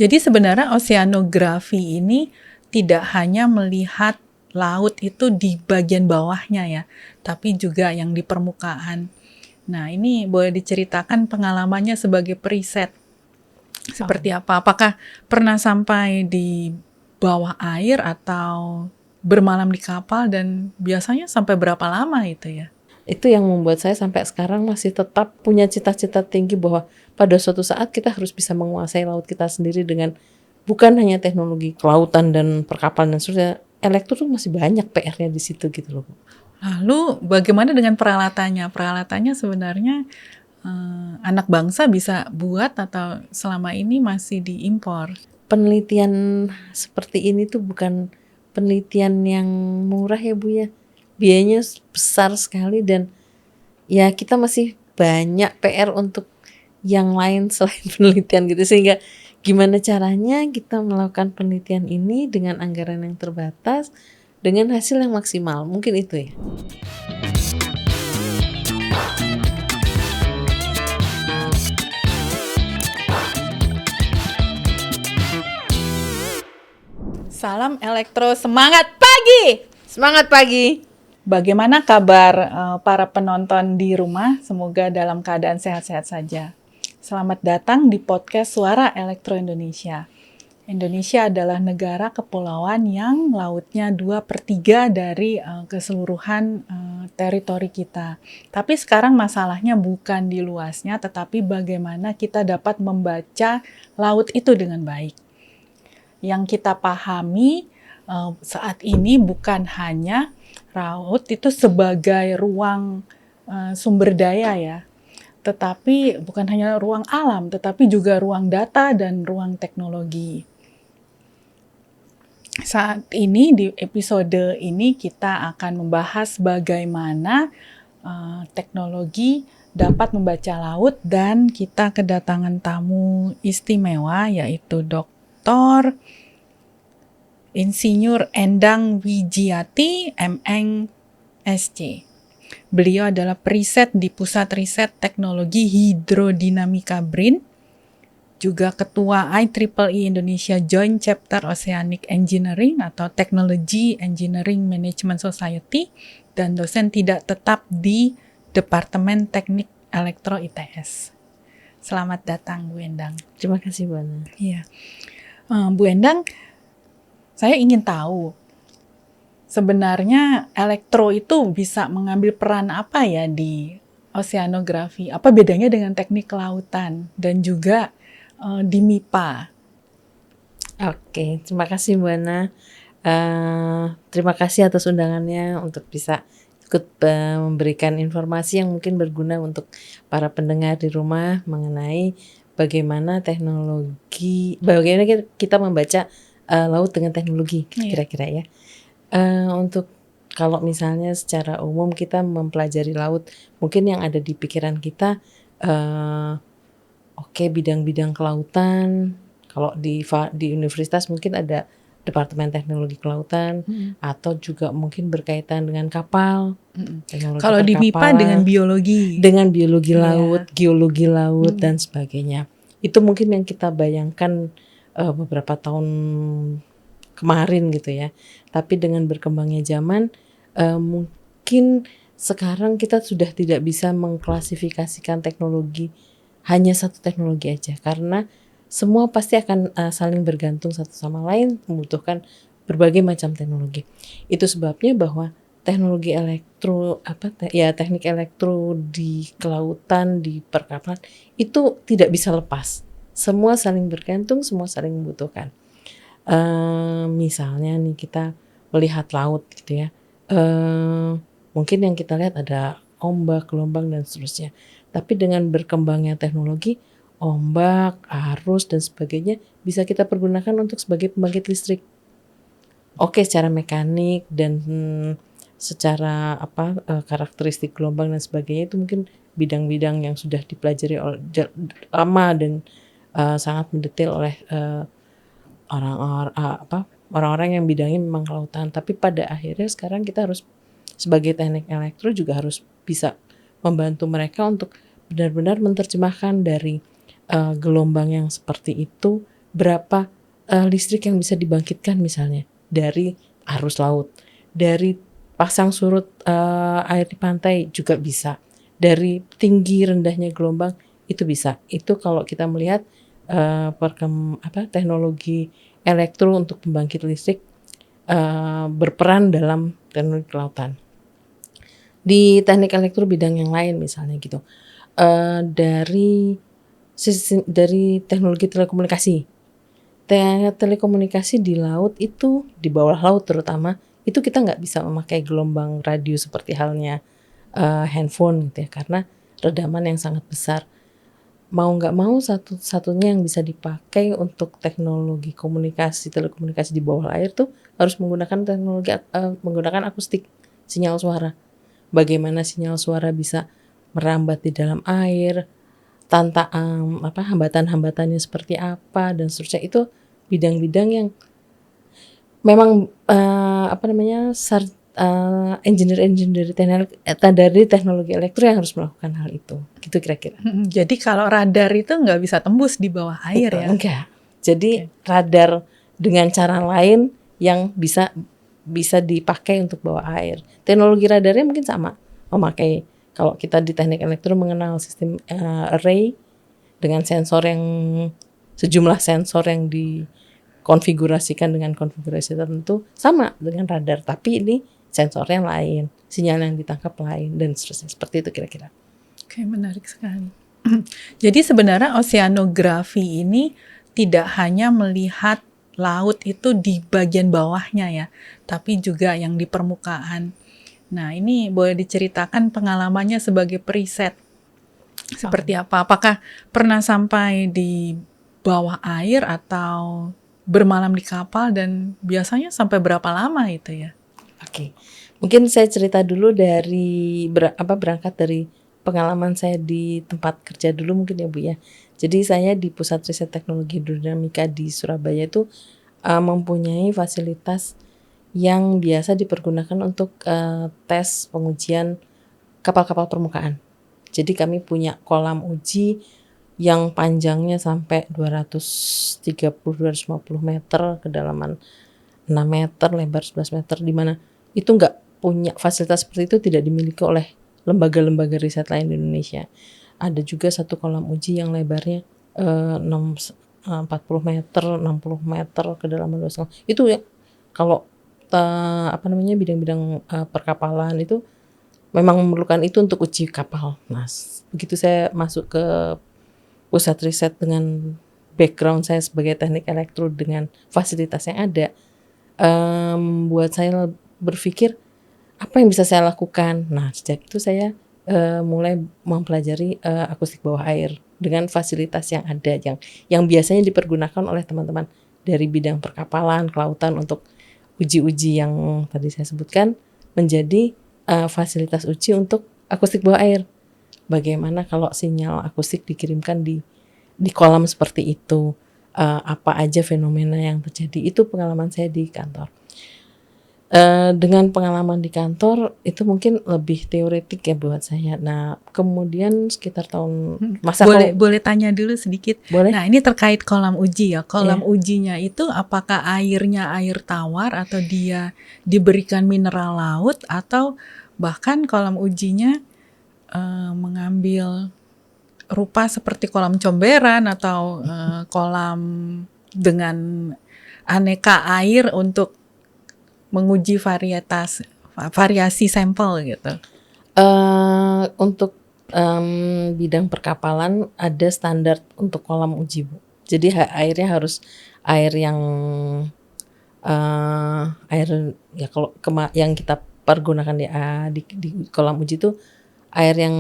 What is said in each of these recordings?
Jadi sebenarnya oceanografi ini tidak hanya melihat laut itu di bagian bawahnya ya, tapi juga yang di permukaan. Nah, ini boleh diceritakan pengalamannya sebagai periset. Seperti apa? Apakah pernah sampai di bawah air atau bermalam di kapal, dan biasanya sampai berapa lama itu ya? Itu yang membuat saya sampai sekarang masih tetap punya cita-cita tinggi bahwa pada suatu saat kita harus bisa menguasai laut kita sendiri dengan bukan hanya teknologi kelautan dan perkapalan dan seterusnya. Elektro tuh masih banyak PR-nya di situ gitu loh. Lalu bagaimana dengan peralatannya? Peralatannya sebenarnya anak bangsa bisa buat atau selama ini masih diimpor? Penelitian seperti ini tuh bukan penelitian yang murah ya Bu ya. Biayanya besar sekali dan ya kita masih banyak PR untuk yang lain selain penelitian gitu, sehingga gimana caranya kita melakukan penelitian ini dengan anggaran yang terbatas dengan hasil yang maksimal, mungkin itu ya. Salam elektro, semangat pagi! Semangat pagi. Bagaimana kabar para penonton di rumah? Semoga dalam keadaan sehat-sehat saja. Selamat datang di podcast Suara Elektro Indonesia. Indonesia adalah negara kepulauan yang lautnya 2/3 dari keseluruhan teritori kita. Tapi sekarang masalahnya bukan di luasnya, tetapi bagaimana kita dapat membaca laut itu dengan baik. Yang kita pahami saat ini bukan hanya laut itu sebagai ruang sumber daya ya, tetapi bukan hanya ruang alam, tetapi juga ruang data dan ruang teknologi. Saat ini di episode ini kita akan membahas bagaimana teknologi dapat membaca laut, dan kita kedatangan tamu istimewa yaitu Dr. Insinyur Endang Wijiati, MN SC. Beliau adalah periset di Pusat Riset Teknologi Hidrodinamika BRIN, juga Ketua IEEE Indonesia Joint Chapter Oceanic Engineering atau Technology Engineering Management Society, dan dosen tidak tetap di Departemen Teknik Elektro ITS. Selamat datang Bu Endang. Terima kasih Bu Ana. Iya. Bu Endang, saya ingin tahu, sebenarnya elektro itu bisa mengambil peran apa ya di oceanografi? Apa bedanya dengan teknik kelautan dan juga di MIPA? Oke, terima kasih Bu Ana. Terima kasih atas undangannya untuk bisa ikut memberikan informasi yang mungkin berguna untuk para pendengar di rumah mengenai bagaimana kita membaca laut dengan teknologi kira-kira ya. Untuk kalau misalnya secara umum kita mempelajari laut, mungkin yang ada di pikiran kita bidang-bidang kelautan. Kalau di universitas mungkin ada Departemen Teknologi Kelautan, atau juga mungkin berkaitan dengan kapal. Kalau di MIPA dengan biologi laut, geologi laut dan sebagainya. Itu mungkin yang kita bayangkan beberapa tahun kemarin gitu ya. Tapi dengan berkembangnya zaman, mungkin sekarang kita sudah tidak bisa mengklasifikasikan teknologi hanya satu teknologi aja, karena semua pasti akan saling bergantung satu sama lain, membutuhkan berbagai macam teknologi. Itu sebabnya bahwa teknologi teknik elektro di kelautan, di perkapalan itu tidak bisa lepas. Semua saling bergantung, semua saling membutuhkan. Misalnya nih kita melihat laut gitu ya. Mungkin yang kita lihat ada ombak, gelombang dan seterusnya. Tapi dengan berkembangnya teknologi, ombak, arus dan sebagainya bisa kita pergunakan untuk sebagai pembangkit listrik. Oke, secara mekanik dan secara karakteristik gelombang dan sebagainya itu mungkin bidang-bidang yang sudah dipelajari lama dan sangat mendetail oleh orang-orang yang bidangnya memang kelautan. Tapi pada akhirnya sekarang kita harus sebagai teknik elektro juga harus bisa membantu mereka untuk benar-benar menerjemahkan dari gelombang yang seperti itu berapa listrik yang bisa dibangkitkan misalnya dari arus laut, dari pasang surut air di pantai juga bisa, dari tinggi rendahnya gelombang itu bisa. Itu kalau kita melihat teknologi elektro untuk pembangkit listrik berperan dalam teknologi kelautan. Di teknik elektro bidang yang lain misalnya gitu, dari teknologi telekomunikasi. Telekomunikasi di laut itu, di bawah laut terutama, itu kita nggak bisa memakai gelombang radio seperti halnya handphone gitu ya, karena redaman yang sangat besar. Mau nggak mau satu-satunya yang bisa dipakai untuk teknologi telekomunikasi di bawah air tuh harus menggunakan akustik, sinyal suara. Bagaimana sinyal suara bisa merambat di dalam air, hambatan-hambatannya seperti apa dan seterusnya. Itu bidang-bidang yang memang engineer dari teknologi elektro yang harus melakukan hal itu, gitu kira-kira. Jadi kalau radar itu nggak bisa tembus di bawah air ya? Enggak. Jadi radar dengan cara lain yang bisa dipakai untuk bawah air. Teknologi radarnya mungkin sama, memakai, kalau kita di teknik elektro mengenal sistem array dengan sejumlah sensor yang dikonfigurasikan dengan konfigurasi tertentu, sama dengan radar, tapi ini sensornya lain, sinyal yang ditangkap lain, dan seterusnya. Seperti itu kira-kira. Oke, menarik sekali. Jadi sebenarnya oceanografi ini tidak hanya melihat laut itu di bagian bawahnya ya, tapi juga yang di permukaan. Nah, ini boleh diceritakan pengalamannya sebagai periset. Seperti apa? Apakah pernah sampai di bawah air atau bermalam di kapal, dan biasanya sampai berapa lama itu ya? Oke. Mungkin saya cerita dulu dari berangkat dari pengalaman saya di tempat kerja dulu mungkin ya Bu ya. Jadi saya di Pusat Riset Teknologi Hidrodinamika di Surabaya itu mempunyai fasilitas yang biasa dipergunakan untuk tes pengujian kapal-kapal permukaan. Jadi kami punya kolam uji yang panjangnya sampai 230-250 meter, kedalaman 6 meter, lebar 11 meter, di mana itu nggak punya fasilitas seperti itu, tidak dimiliki oleh lembaga-lembaga riset lain di Indonesia. Ada juga satu kolam uji yang lebarnya 40 meter, 60 meter, kedalaman 2,5. Itu ya kalau bidang-bidang perkapalan itu memang memerlukan itu untuk uji kapal. Nah, begitu saya masuk ke pusat riset dengan background saya sebagai teknik elektro dengan fasilitas yang ada, buat saya berpikir apa yang bisa saya lakukan. Nah, sejak itu saya mulai mempelajari akustik bawah air dengan fasilitas yang ada, yang biasanya dipergunakan oleh teman-teman dari bidang perkapalan, kelautan untuk uji-uji yang tadi saya sebutkan, menjadi fasilitas uji untuk akustik bawah air. Bagaimana kalau sinyal akustik dikirimkan di kolam seperti itu, apa aja fenomena yang terjadi. Itu pengalaman saya di kantor. Dengan pengalaman di kantor itu mungkin lebih teoretik ya buat saya. Nah, kemudian sekitar tahun boleh tanya dulu sedikit. Boleh? Nah, ini terkait kolam uji ya. Kolam ujinya itu apakah airnya air tawar atau dia diberikan mineral laut, atau bahkan kolam ujinya mengambil rupa seperti kolam comberan atau kolam dengan aneka air untuk menguji variasi sampel gitu? Untuk bidang perkapalan ada standar untuk kolam uji, Bu. Jadi airnya harus air yang kalau yang kita pergunakan di kolam uji itu air yang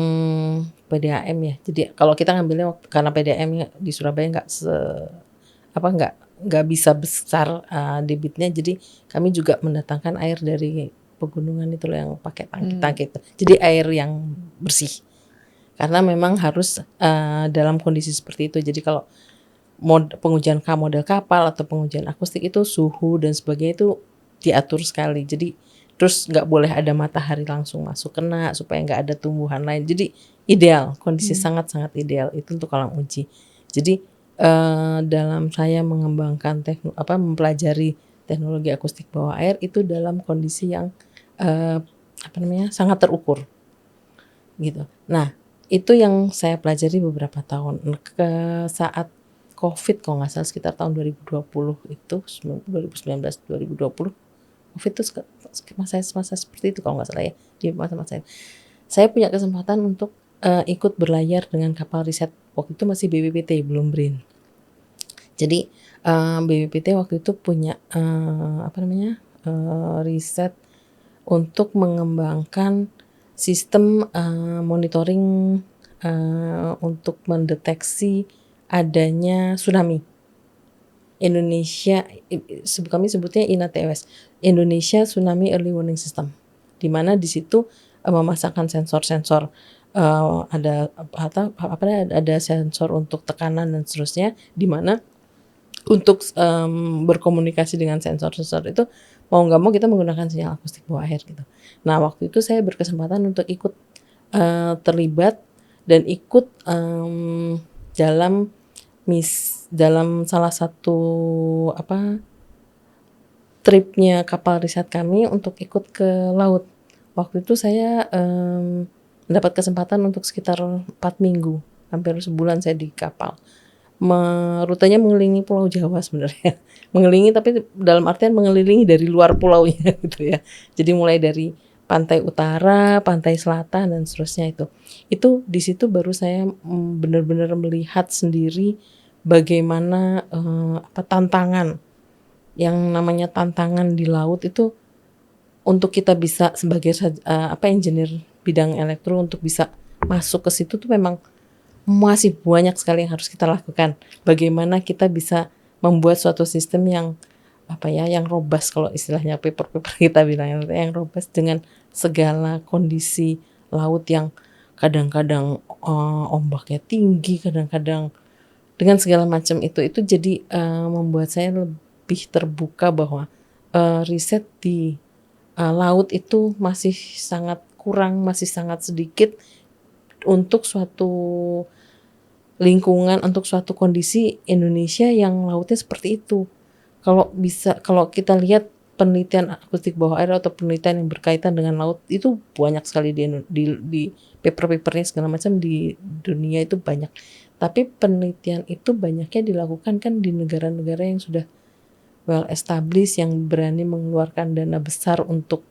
PDAM ya. Jadi kalau kita ngambilnya karena PDAM di Surabaya nggak bisa besar debitnya, jadi kami juga mendatangkan air dari pegunungan itu loh yang pakai tangki-tangki itu. Jadi air yang bersih. Karena memang harus dalam kondisi seperti itu. Jadi kalau pengujian model kapal atau pengujian akustik itu suhu dan sebagainya itu diatur sekali. Jadi terus nggak boleh ada matahari langsung masuk kena supaya nggak ada tumbuhan lain. Jadi ideal, kondisi sangat-sangat ideal itu untuk kolam uji. Jadi dalam saya mengembangkan mempelajari teknologi akustik bawah air itu dalam kondisi yang sangat terukur gitu. Nah, itu yang saya pelajari beberapa tahun ke saat COVID kalau nggak salah sekitar tahun 2020 itu 2019 2020 COVID itu masa seperti itu kalau nggak salah ya di masa-masa itu. Saya punya kesempatan untuk ikut berlayar dengan kapal riset waktu itu masih BPPT belum BRIN. Jadi BPPT waktu itu punya riset untuk mengembangkan sistem monitoring untuk mendeteksi adanya tsunami. Indonesia, kami sebutnya INATEWS, Indonesia Tsunami Early Warning System, di mana di situ memasangkan sensor-sensor, ada sensor untuk tekanan dan seterusnya, di mana untuk berkomunikasi dengan sensor-sensor itu mau nggak mau kita menggunakan sinyal akustik bawah air gitu. Nah waktu itu saya berkesempatan untuk ikut terlibat dan ikut dalam salah satu tripnya kapal riset kami untuk ikut ke laut. Waktu itu saya mendapat kesempatan untuk sekitar 4 minggu, hampir sebulan saya di kapal. Rutenya mengelilingi Pulau Jawa sebenarnya. Mengelilingi tapi dalam artian mengelilingi dari luar pulaunya gitu ya. Jadi mulai dari pantai utara, pantai selatan dan seterusnya itu. Itu di situ baru saya benar-benar melihat sendiri bagaimana tantangan. Yang namanya tantangan di laut itu untuk kita bisa sebagai engineer bidang elektro untuk bisa masuk ke situ tuh memang masih banyak sekali yang harus kita lakukan. Bagaimana kita bisa membuat suatu sistem yang yang robust kalau istilahnya paper kita bilang yang robust dengan segala kondisi laut yang kadang-kadang ombaknya tinggi, kadang-kadang dengan segala macam itu jadi membuat saya lebih terbuka bahwa riset di laut itu masih sangat kurang, masih sangat sedikit untuk suatu lingkungan, untuk suatu kondisi Indonesia yang lautnya seperti itu. Kalau kita lihat penelitian akustik bawah air atau penelitian yang berkaitan dengan laut itu banyak sekali di paper-papernya segala macam di dunia itu banyak. Tapi penelitian itu banyaknya dilakukan kan di negara-negara yang sudah well established, yang berani mengeluarkan dana besar untuk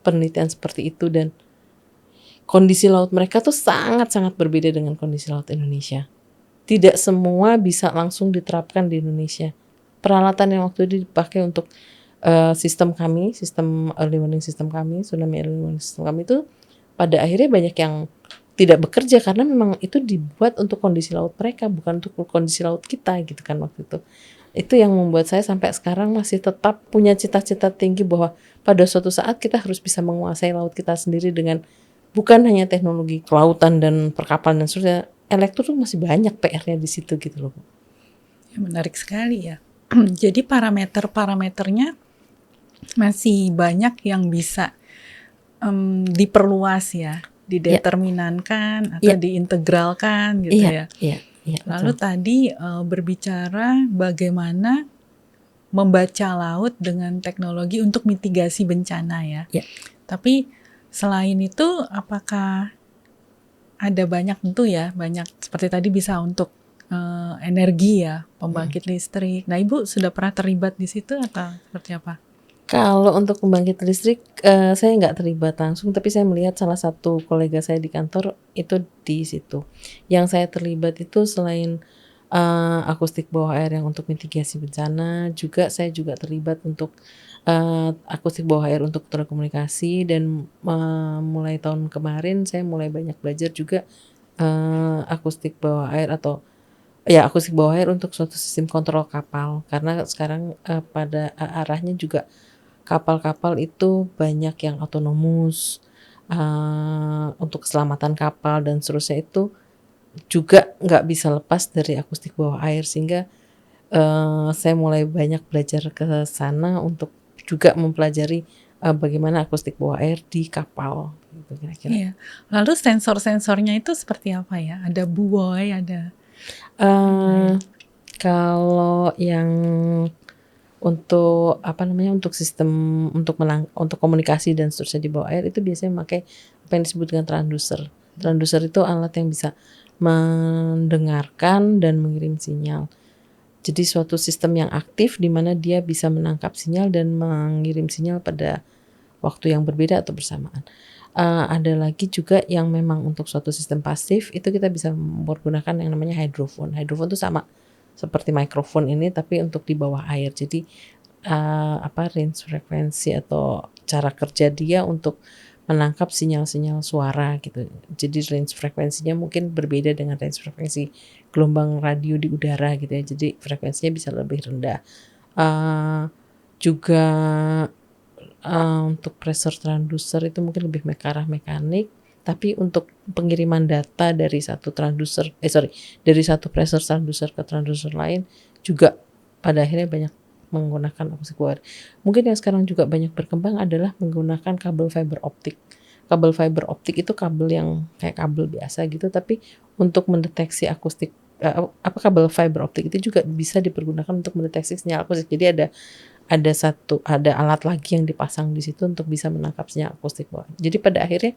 penelitian seperti itu, dan kondisi laut mereka tuh sangat-sangat berbeda dengan kondisi laut Indonesia. Tidak semua bisa langsung diterapkan di Indonesia. Peralatan yang waktu itu dipakai untuk sistem early warning system kami, tsunami early warning system kami itu pada akhirnya banyak yang tidak bekerja karena memang itu dibuat untuk kondisi laut mereka, bukan untuk kondisi laut kita gitu kan waktu itu. Itu yang membuat saya sampai sekarang masih tetap punya cita-cita tinggi bahwa pada suatu saat kita harus bisa menguasai laut kita sendiri dengan bukan hanya teknologi kelautan dan perkapalan dan seterusnya. Elektro tuh masih banyak PR-nya di situ gitu loh. Ya, menarik sekali ya. Jadi parameternya masih banyak yang bisa diperluas ya, dideterminankan atau diintegralkan gitu ya. Lalu betul. Tadi berbicara bagaimana membaca laut dengan teknologi untuk mitigasi bencana ya. Tapi selain itu apakah ada banyak seperti tadi bisa untuk energi ya, pembangkit listrik. Nah, Ibu sudah pernah terlibat di situ atau seperti apa? Kalau untuk pembangkit listrik, saya nggak terlibat langsung, tapi saya melihat salah satu kolega saya di kantor itu di situ. Yang saya terlibat itu selain akustik bawah air yang untuk mitigasi bencana, saya juga terlibat untuk akustik bawah air untuk telekomunikasi, dan mulai tahun kemarin saya mulai banyak belajar juga akustik bawah air akustik bawah air untuk suatu sistem kontrol kapal, karena sekarang pada arahnya juga kapal-kapal itu banyak yang autonomous, untuk keselamatan kapal dan seterusnya itu juga nggak bisa lepas dari akustik bawah air, sehingga saya mulai banyak belajar ke sana untuk juga mempelajari bagaimana akustik bawah air di kapal gitu kira-kira. Iya. Lalu sensor-sensornya itu seperti apa ya? Ada buoy, ada Kalau yang untuk apa namanya, untuk sistem untuk komunikasi dan seterusnya di bawah air itu biasanya memakai apa yang disebut dengan transducer. Transducer itu alat yang bisa mendengarkan dan mengirim sinyal. Jadi suatu sistem yang aktif di mana dia bisa menangkap sinyal dan mengirim sinyal pada waktu yang berbeda atau bersamaan. Ada lagi juga yang memang untuk suatu sistem pasif itu kita bisa mempergunakan yang namanya hydrophone. Hydrophone itu sama seperti mikrofon ini tapi untuk di bawah air. Jadi range frekuensi atau cara kerja dia untuk menangkap sinyal-sinyal suara gitu. Jadi range frekuensinya mungkin berbeda dengan range frekuensi gelombang radio di udara gitu ya. Jadi frekuensinya bisa lebih rendah. Juga untuk pressure transducer itu mungkin lebih ke arah mekanik, tapi untuk pengiriman data dari satu dari satu pressure transducer ke transducer lain juga pada akhirnya banyak menggunakan akustik wire. Mungkin yang sekarang juga banyak berkembang adalah menggunakan kabel fiber optik. Kabel fiber optik itu kabel yang kayak kabel biasa gitu, tapi untuk mendeteksi akustik kabel fiber optik itu juga bisa dipergunakan untuk mendeteksi sinyal akustik. Jadi ada alat lagi yang dipasang di situ untuk bisa menangkap sinyal akustik bawah. Jadi pada akhirnya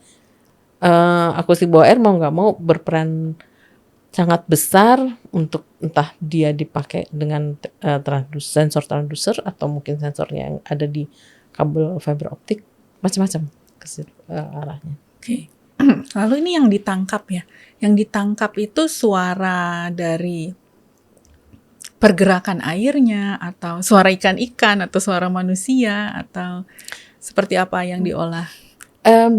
akustik bawah air mau nggak mau berperan sangat besar untuk entah dia dipakai dengan sensor transducer atau mungkin sensornya yang ada di kabel fiber optik, macam-macam arahnya. Oke. Lalu ini yang ditangkap ya. Yang ditangkap itu suara dari pergerakan airnya atau suara ikan-ikan atau suara manusia atau seperti apa yang diolah?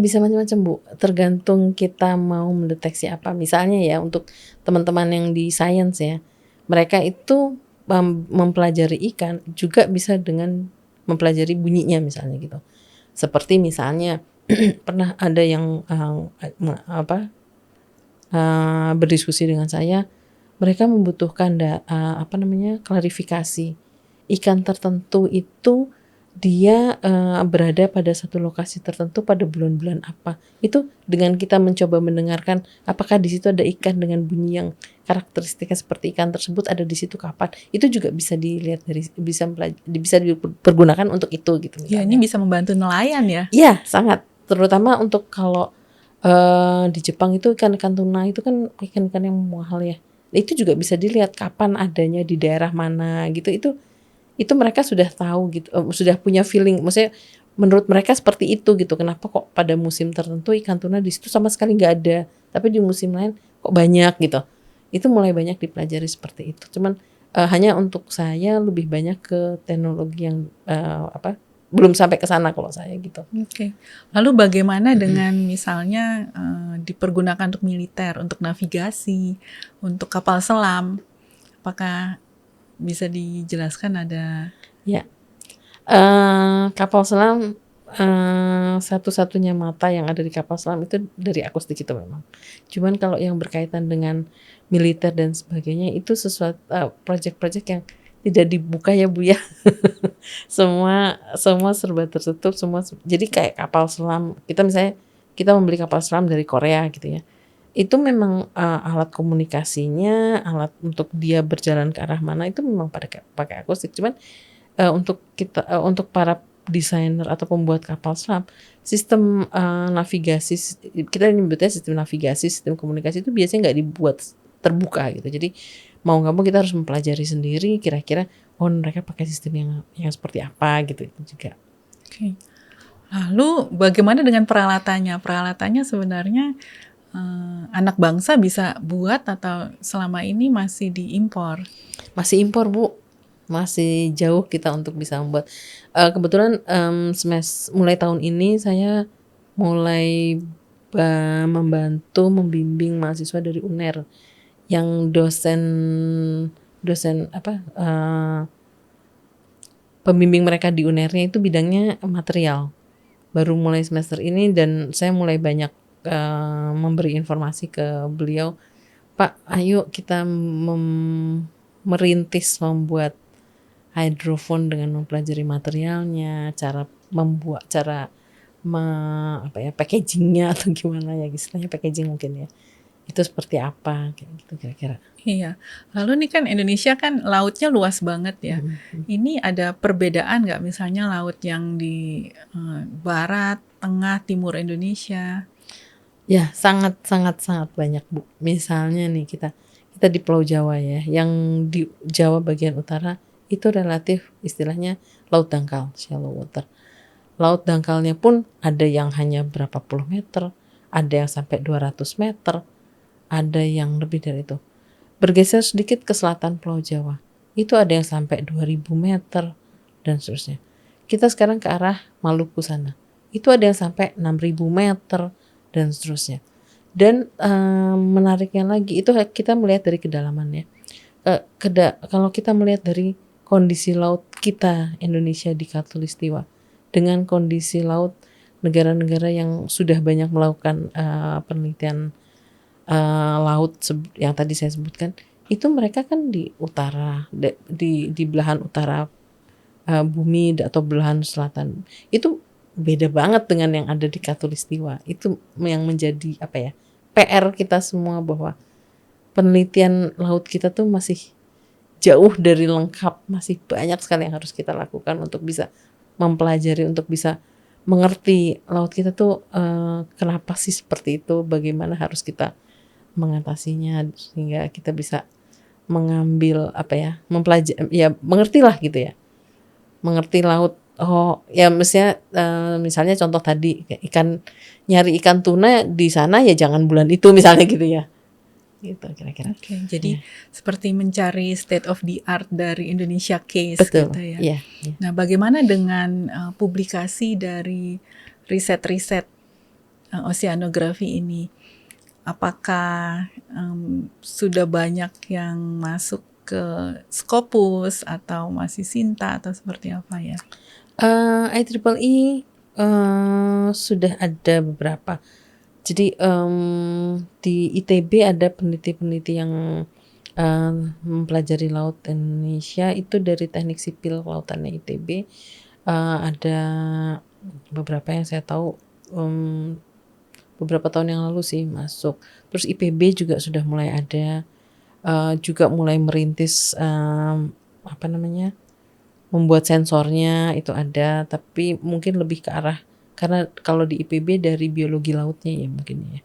Bisa macam-macam Bu, tergantung kita mau mendeteksi apa. Misalnya ya untuk teman-teman yang di sains ya, mereka itu mempelajari ikan juga bisa dengan mempelajari bunyinya misalnya gitu. Seperti misalnya pernah ada yang berdiskusi dengan saya, mereka membutuhkan klarifikasi ikan tertentu itu dia berada pada satu lokasi tertentu pada bulan-bulan apa. Itu dengan kita mencoba mendengarkan apakah di situ ada ikan dengan bunyi yang karakteristiknya seperti ikan tersebut ada di situ kapan. Itu juga bisa dilihat bisa dipergunakan untuk itu gitu misalnya. Ya, ini bisa membantu nelayan ya. Iya, sangat. Terutama untuk kalau di Jepang itu ikan-ikan tuna itu kan ikan-ikan yang mahal ya. Itu juga bisa dilihat kapan adanya di daerah mana gitu. Itu mereka sudah tahu gitu, sudah punya feeling. Maksudnya menurut mereka seperti itu gitu. Kenapa kok pada musim tertentu ikan tuna di situ sama sekali nggak ada, tapi di musim lain kok banyak gitu. Itu mulai banyak dipelajari seperti itu. Cuman hanya untuk saya lebih banyak ke teknologi yang belum sampai ke sana kalau saya gitu. Oke. Lalu bagaimana dengan misalnya dipergunakan untuk militer, untuk navigasi, untuk kapal selam? Apakah bisa dijelaskan ada? Ya, kapal selam satu-satunya mata yang ada di kapal selam itu dari akustik itu memang. Cuman kalau yang berkaitan dengan militer dan sebagainya itu sesuatu project-project yang tidak dibuka ya Bu ya. semua serba tertutup semua. Jadi kayak kapal selam kita membeli kapal selam dari Korea gitu ya. Itu memang alat komunikasinya, alat untuk dia berjalan ke arah mana itu memang pakai akustik. Cuman untuk para desainer atau pembuat kapal selam, sistem navigasi kita nyebutnya sistem navigasi, sistem komunikasi itu biasanya nggak dibuat terbuka gitu. Jadi mau nggak mau kita harus mempelajari sendiri kira-kira mereka pakai sistem yang seperti apa gitu itu juga. Oke. Lalu bagaimana dengan peralatannya? Peralatannya sebenarnya anak bangsa bisa buat atau selama ini masih diimpor? Masih impor Bu, masih jauh kita untuk bisa membuat. Kebetulan mulai tahun ini saya mulai membimbing mahasiswa dari UNER yang dosen pembimbing mereka di UNER-nya itu bidangnya material. Baru mulai semester ini dan saya mulai banyak memberi informasi ke beliau, Pak, ayo kita merintis membuat hydrophone dengan mempelajari materialnya, cara packagingnya atau gimana ya istilahnya packaging mungkin ya. itu seperti apa kayak gitu kira-kira. Iya. Lalu nih kan Indonesia kan lautnya luas banget ya. Ini ada perbedaan nggak misalnya laut yang di barat, tengah, timur Indonesia? Ya, sangat sangat sangat banyak, Bu. Misalnya nih kita di Pulau Jawa ya, yang di Jawa bagian utara itu relatif istilahnya laut dangkal, shallow water. Laut dangkalnya pun ada yang hanya berapa puluh meter, ada yang sampai 200 meter, ada yang lebih dari itu. Bergeser sedikit ke selatan Pulau Jawa, itu ada yang sampai 2000 meter dan seterusnya. Kita sekarang ke arah Maluku sana, itu ada yang sampai 6000 meter dan seterusnya. Dan menariknya lagi itu kita melihat dari kedalamannya. Kalau kita melihat dari kondisi laut kita Indonesia di Katulistiwa dengan kondisi laut negara-negara yang sudah banyak melakukan penelitian laut yang tadi saya sebutkan, itu mereka kan di utara, di belahan utara bumi atau belahan selatan, itu beda banget dengan yang ada di Katulistiwa. Itu yang menjadi apa ya, PR kita semua, bahwa penelitian laut kita tuh masih jauh dari lengkap, masih banyak sekali yang harus kita lakukan untuk bisa mempelajari, untuk bisa mengerti laut kita tuh kenapa sih seperti itu, bagaimana harus kita mengatasinya sehingga kita bisa mengambil apa ya, mempelajari ya, mengertilah gitu ya, mengerti laut. Oh ya, misalnya contoh tadi nyari ikan tuna di sana ya jangan bulan itu misalnya gitu ya, gitu kira-kira. Oke, jadi seperti mencari state of the art dari Indonesia case. Betul, gitu ya. iya. Nah, bagaimana dengan publikasi dari riset-riset oceanografi ini? Apakah sudah banyak yang masuk ke Scopus atau masih Sinta atau seperti apa ya? IEEE sudah ada beberapa. Jadi di ITB ada peneliti-peneliti yang mempelajari laut Indonesia itu dari Teknik Sipil Kelautannya ITB. Ada beberapa yang saya tahu beberapa tahun yang lalu sih masuk. Terus IPB juga sudah mulai ada, juga mulai merintis membuat sensornya itu ada, tapi mungkin lebih ke arah, karena kalau di IPB dari biologi lautnya ya mungkin ya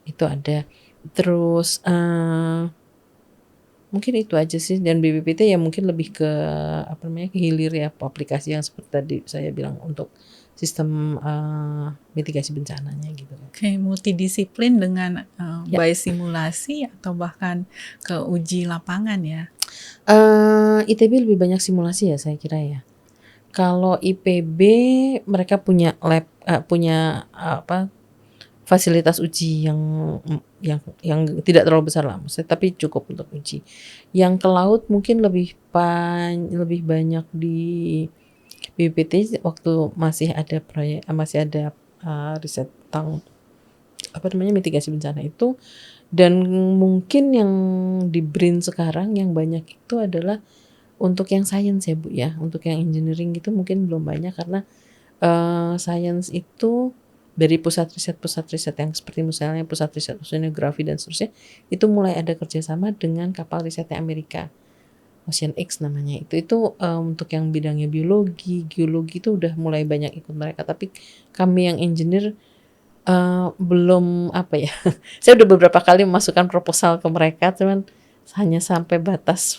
itu ada. Terus mungkin itu aja sih, dan BPPT ya mungkin lebih ke ke hilir ya, aplikasi yang seperti tadi saya bilang untuk sistem mitigasi bencananya gitu. Oke, multidisiplin dengan by simulasi atau bahkan ke uji lapangan ya. ITB lebih banyak simulasi ya saya kira ya. Kalau IPB mereka punya lab, punya fasilitas uji yang tidak terlalu besar lah, maksudnya, tapi cukup untuk uji. Yang ke laut mungkin lebih banyak di BPPT waktu masih ada proyek, masih ada riset tentang mitigasi bencana itu. Dan mungkin yang di BRIN sekarang yang banyak itu adalah untuk yang sains ya Bu ya. Untuk yang engineering itu mungkin belum banyak, karena sains itu dari pusat riset yang seperti misalnya pusat riset oceanografi dan seterusnya, itu mulai ada kerjasama dengan kapal risetnya Amerika, Ocean X namanya. Itu untuk yang bidangnya biologi, geologi itu udah mulai banyak ikut mereka. Tapi kami yang engineer belum saya udah beberapa kali memasukkan proposal ke mereka, cuman hanya sampai batas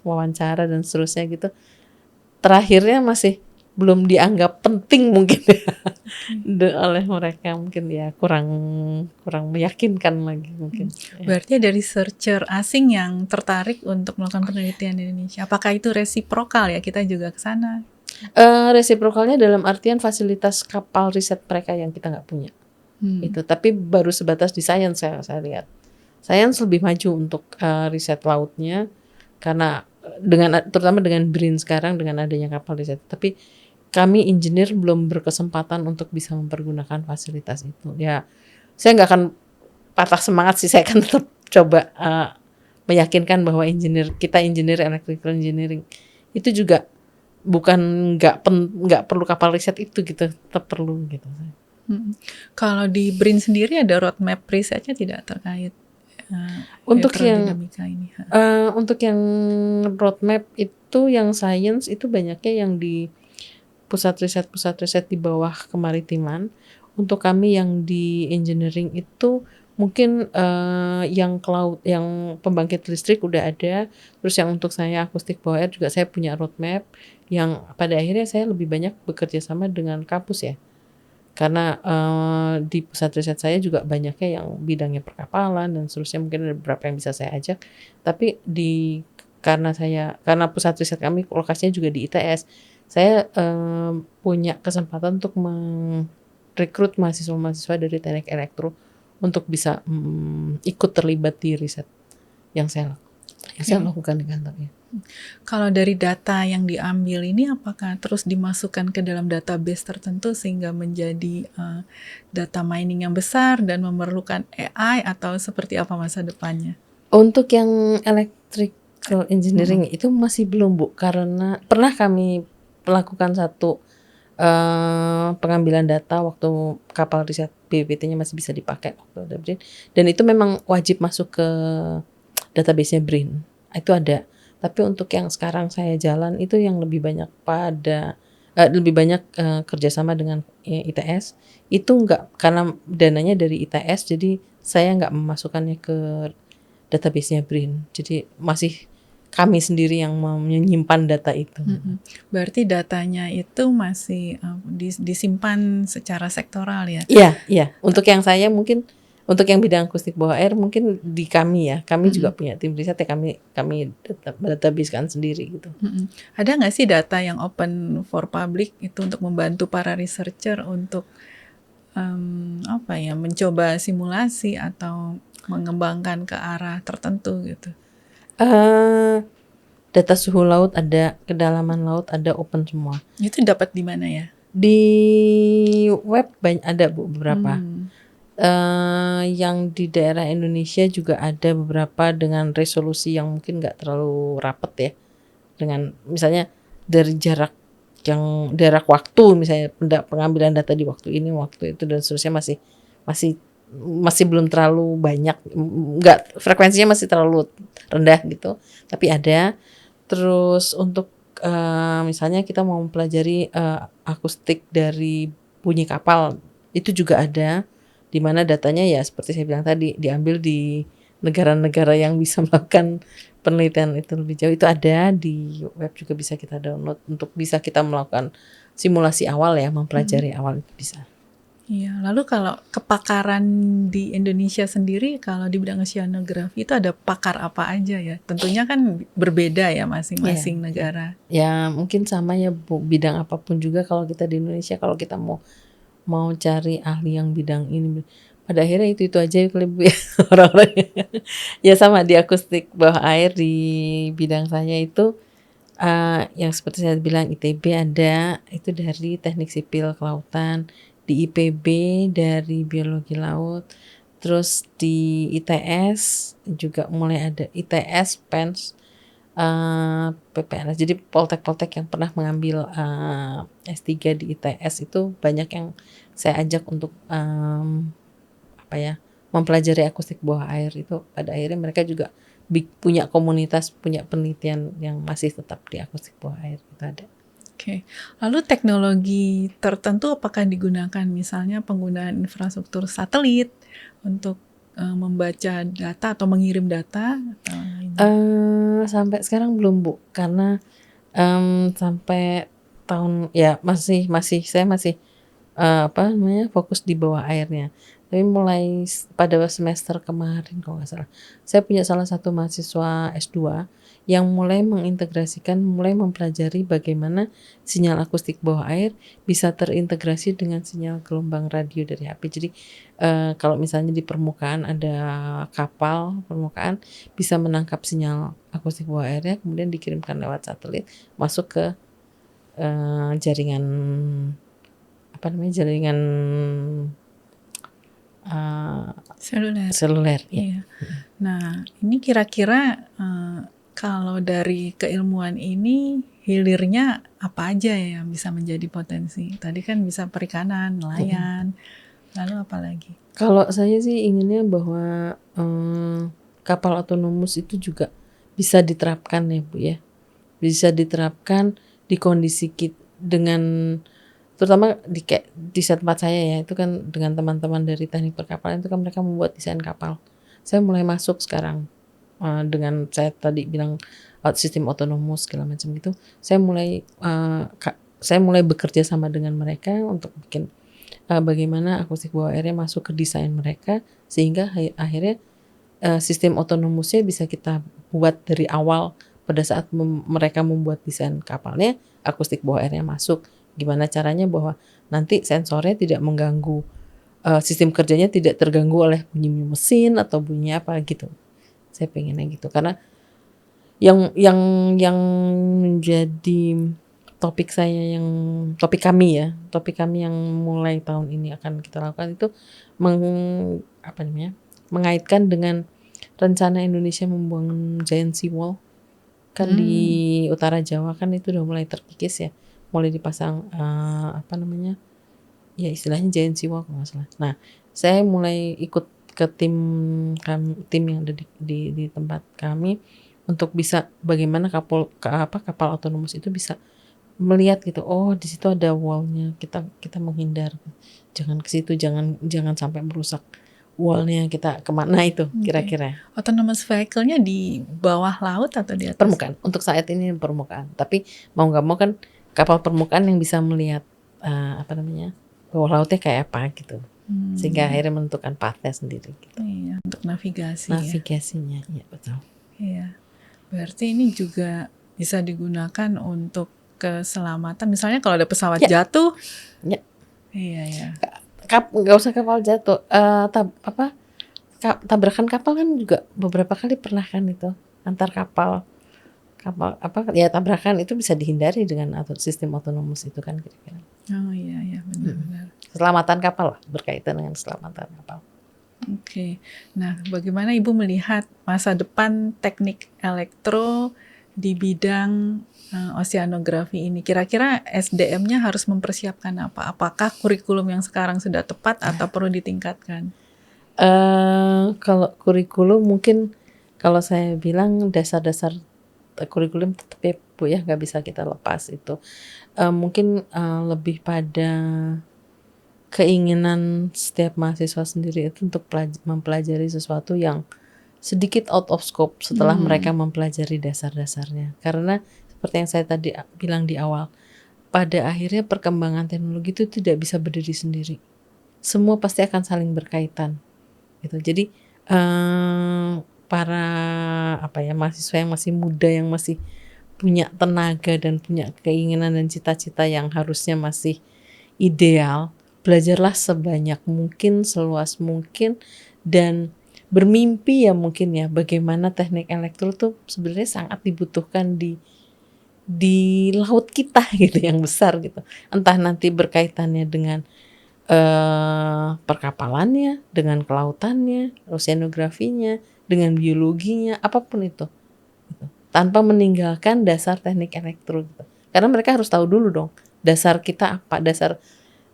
wawancara dan seterusnya gitu. Terakhirnya masih belum dianggap penting mungkin oleh mereka, mungkin ya kurang meyakinkan lagi mungkin. Berarti ada researcher asing yang tertarik untuk melakukan penelitian di Indonesia. Apakah itu resiprokal ya, kita juga ke sana? Resiprokalnya dalam artian fasilitas kapal riset mereka yang kita nggak punya. Itu, tapi baru sebatas di sains saya lihat. Sains lebih maju untuk riset lautnya, karena terutama dengan BRIN sekarang dengan adanya kapal riset. Tapi kami engineer belum berkesempatan untuk bisa mempergunakan fasilitas itu. Ya, saya nggak akan patah semangat sih, saya akan tetap coba meyakinkan bahwa engineer electrical engineering itu juga bukan nggak perlu kapal riset itu gitu, tetap perlu gitu. Kalau di BRIN sendiri ada roadmap risetnya tidak terkait Untuk yang elektrodinamika ini? untuk yang roadmap itu yang science itu banyaknya yang di pusat riset di bawah kemaritiman. Untuk kami yang di engineering itu mungkin yang cloud, yang pembangkit listrik udah ada. Terus yang untuk saya akustik bawah air juga saya punya roadmap yang pada akhirnya saya lebih banyak bekerja sama dengan kampus ya. Karena di pusat riset saya juga banyaknya yang bidangnya perkapalan dan seterusnya, mungkin ada beberapa yang bisa saya ajak. Tapi karena pusat riset kami lokasinya juga di ITS, saya punya kesempatan untuk merekrut mahasiswa-mahasiswa dari teknik elektro untuk bisa ikut terlibat di riset yang saya lakukan di kantornya. Kalau dari data yang diambil ini apakah terus dimasukkan ke dalam database tertentu sehingga menjadi data mining yang besar dan memerlukan AI atau seperti apa masa depannya? Untuk yang electrical engineering itu masih belum Bu, karena pernah kami melakukan satu pengambilan data waktu kapal riset BPT-nya masih bisa dipakai waktu ada BRIN, dan itu memang wajib masuk ke database-nya BRIN, itu ada. Tapi untuk yang sekarang saya jalan itu yang lebih banyak kerjasama dengan ITS. Itu enggak, karena dananya dari ITS, jadi saya enggak memasukkannya ke database-nya BRIN. Jadi masih kami sendiri yang menyimpan data itu. Berarti datanya itu masih disimpan secara sektoral ya? Iya. Untuk yang saya mungkin, untuk yang bidang akustik bawah air mungkin di kami ya. Kami juga punya tim riset ya, kami database-kan sendiri gitu. Ada nggak sih data yang open for public itu untuk membantu para researcher untuk mencoba simulasi atau mengembangkan ke arah tertentu gitu? Data suhu laut ada, kedalaman laut ada, open semua. Itu dapat di mana ya? Di web banyak ada Bu, beberapa. Yang di daerah Indonesia juga ada beberapa dengan resolusi yang mungkin nggak terlalu rapet ya. Dengan misalnya dari jarak waktu, misalnya pengambilan data di waktu ini, waktu itu dan seterusnya masih belum terlalu banyak, nggak, frekuensinya masih terlalu rendah gitu, tapi ada. Terus untuk misalnya kita mau mempelajari akustik dari bunyi kapal, itu juga ada, di mana datanya ya seperti saya bilang tadi diambil di negara-negara yang bisa melakukan penelitian itu lebih jauh, itu ada di web juga, bisa kita download untuk bisa kita melakukan simulasi awal ya, mempelajari awal itu bisa. Iya, lalu kalau kepakaran di Indonesia sendiri, kalau di bidang oceanografi itu ada pakar apa aja ya? Tentunya kan berbeda ya masing-masing negara. Ya mungkin sama ya Bu, bidang apapun juga kalau kita di Indonesia, kalau kita mau cari ahli yang bidang ini, pada akhirnya itu aja lebih orang-orang ya sama di akustik bawah air. Di bidang saya itu yang seperti saya bilang ITB ada, itu dari teknik sipil kelautan, di IPB dari biologi laut, terus di ITS juga mulai ada, ITS, PENS, PPNS. Jadi poltek yang pernah mengambil S3 di ITS itu banyak yang saya ajak untuk mempelajari akustik bawah air. Itu pada akhirnya mereka juga punya komunitas, punya penelitian yang masih tetap di akustik bawah air, itu ada. Oke. Lalu teknologi tertentu apakah digunakan, misalnya penggunaan infrastruktur satelit untuk membaca data atau mengirim data? Sampai sekarang belum Bu, karena sampai tahun ya saya masih fokus di bawah airnya. Tapi mulai pada semester kemarin kalau nggak salah, saya punya salah satu mahasiswa S2 yang mulai mempelajari bagaimana sinyal akustik bawah air bisa terintegrasi dengan sinyal gelombang radio dari HP. Jadi kalau misalnya di permukaan ada kapal permukaan, bisa menangkap sinyal akustik bawah airnya, kemudian dikirimkan lewat satelit masuk ke jaringan Seluler. seluler ya. Iya. Nah, ini kira-kira Kalau dari keilmuan ini, hilirnya apa aja ya yang bisa menjadi potensi? Tadi kan bisa perikanan, nelayan, lalu apa lagi? Kalau saya sih inginnya bahwa kapal otonomus itu juga bisa diterapkan ya Bu ya. Bisa diterapkan di kondisi dengan terutama di tempat saya ya, itu kan dengan teman-teman dari teknik perkapalan itu kan mereka membuat desain kapal. Saya mulai masuk sekarang dengan saya tadi bilang sistem otonomus segala macam gitu. Saya mulai bekerja sama dengan mereka untuk bikin bagaimana akustik bawah airnya masuk ke desain mereka sehingga akhirnya sistem otonomusnya bisa kita buat dari awal pada saat mereka membuat desain kapalnya, akustik bawah airnya masuk. Gimana caranya bahwa nanti sensornya tidak mengganggu, sistem kerjanya tidak terganggu oleh bunyi mesin atau bunyi apa gitu. Saya pengennya gitu karena yang menjadi topik kami yang mulai tahun ini akan kita lakukan itu mengaitkan dengan rencana Indonesia membangun giant seawall kan di utara Jawa kan itu udah mulai terkikis ya, mulai dipasang ya istilahnya giant seawall kalau nggak salah. Nah, saya mulai ikut ke tim yang ada di tempat kami untuk bisa bagaimana kapal otonomus itu bisa melihat gitu, oh di situ ada wallnya, kita menghindar, jangan ke situ, jangan sampai merusak wallnya, kita kemana itu kira-kira. Autonomous vehicle-nya di bawah laut atau di atas? Permukaan, untuk saat ini permukaan, tapi mau nggak mau kan kapal permukaan yang bisa melihat bawah lautnya kayak apa gitu, sehingga akhirnya menentukan pathnya sendiri gitu. Iya, untuk navigasinya ya betul. Iya, berarti ini juga bisa digunakan untuk keselamatan. Misalnya kalau ada pesawat jatuh, iya. Nggak usah kapal jatuh, tabrakan kapal kan juga beberapa kali pernah kan itu antar kapal tabrakan itu bisa dihindari dengan sistem otonomus itu kan kira-kira. Oh iya benar-benar. Keselamatan kapal lah, berkaitan dengan keselamatan kapal. Oke. Nah, bagaimana Ibu melihat masa depan teknik elektro di bidang oceanografi ini? Kira-kira SDM-nya harus mempersiapkan apa? Apakah kurikulum yang sekarang sudah tepat atau perlu ditingkatkan? Kalau kurikulum mungkin kalau saya bilang dasar-dasar kurikulum tetap ya Bu ya, nggak bisa kita lepas itu. Mungkin lebih pada keinginan setiap mahasiswa sendiri itu untuk mempelajari sesuatu yang sedikit out of scope setelah mereka mempelajari dasar-dasarnya. Karena seperti yang saya tadi bilang di awal, pada akhirnya perkembangan teknologi itu tidak bisa berdiri sendiri. Semua pasti akan saling berkaitan. Gitu. Jadi para mahasiswa yang masih muda, yang masih punya tenaga dan punya keinginan dan cita-cita yang harusnya masih ideal, belajarlah sebanyak mungkin, seluas mungkin, dan bermimpi ya mungkin ya bagaimana teknik elektro tuh sebenarnya sangat dibutuhkan di laut kita gitu yang besar gitu. Entah nanti berkaitannya dengan perkapalannya, dengan kelautannya, oceanografinya, dengan biologinya, apapun itu. Gitu. Tanpa meninggalkan dasar teknik elektro gitu. Karena mereka harus tahu dulu dong dasar kita apa, dasar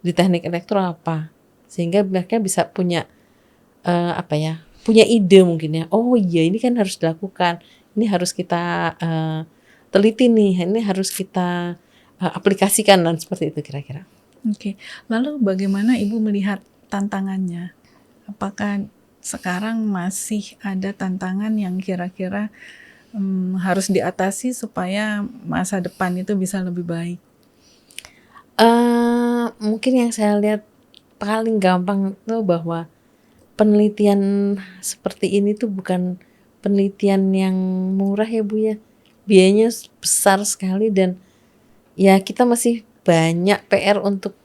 di teknik elektro apa, sehingga mereka bisa punya punya ide mungkin ya. Oh iya ini kan harus dilakukan, ini harus kita teliti nih, ini harus kita aplikasikan dan seperti itu kira-kira. Oke, lalu bagaimana Ibu melihat tantangannya? Apakah sekarang masih ada tantangan yang kira-kira harus diatasi supaya masa depan itu bisa lebih baik? Mungkin yang saya lihat paling gampang itu bahwa penelitian seperti ini tuh bukan penelitian yang murah ya Bu ya. Biayanya besar sekali dan ya kita masih banyak PR untuk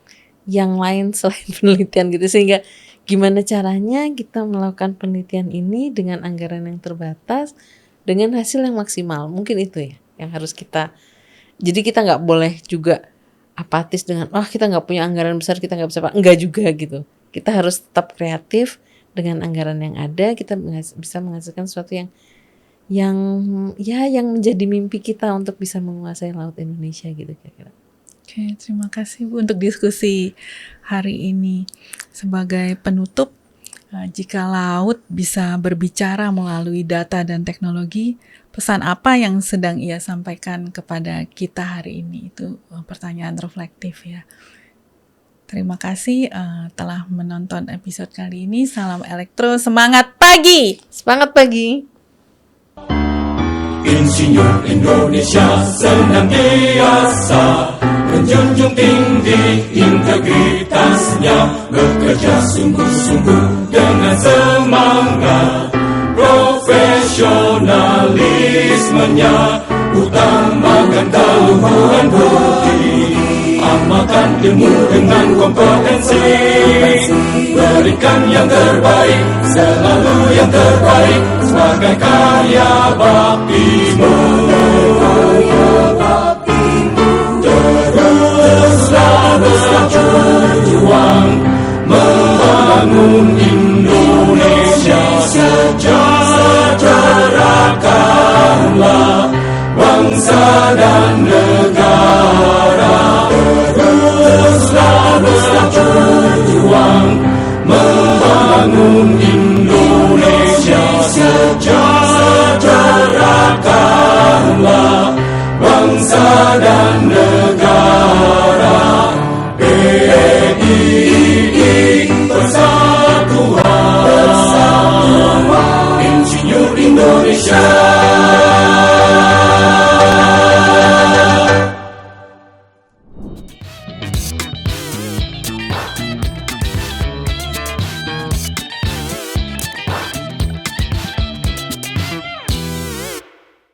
yang lain selain penelitian gitu, sehingga gimana caranya kita melakukan penelitian ini dengan anggaran yang terbatas dengan hasil yang maksimal. Mungkin itu ya yang harus jadi kita nggak boleh juga apatis dengan kita nggak punya anggaran besar, kita nggak bisa enggak juga gitu. Kita harus tetap kreatif dengan anggaran yang ada, kita bisa menghasilkan sesuatu yang menjadi mimpi kita untuk bisa menguasai laut Indonesia gitu kira-kira. Oke, terima kasih Bu untuk diskusi hari ini. Sebagai penutup, jika laut bisa berbicara melalui data dan teknologi, pesan apa yang sedang ia sampaikan kepada kita hari ini? Itu pertanyaan reflektif ya. Terima kasih telah menonton episode kali ini. Salam elektro, semangat pagi! Semangat pagi! Insinyur Indonesia senantiasa menjunjung tinggi integritasnya, bekerja sungguh-sungguh dengan semangat, profesionalismenya, utamakan keluhuran budi, amalkan ilmu dengan kompetensi, berikan yang terbaik, selalu yang terbaik, sebagai karya baktimu.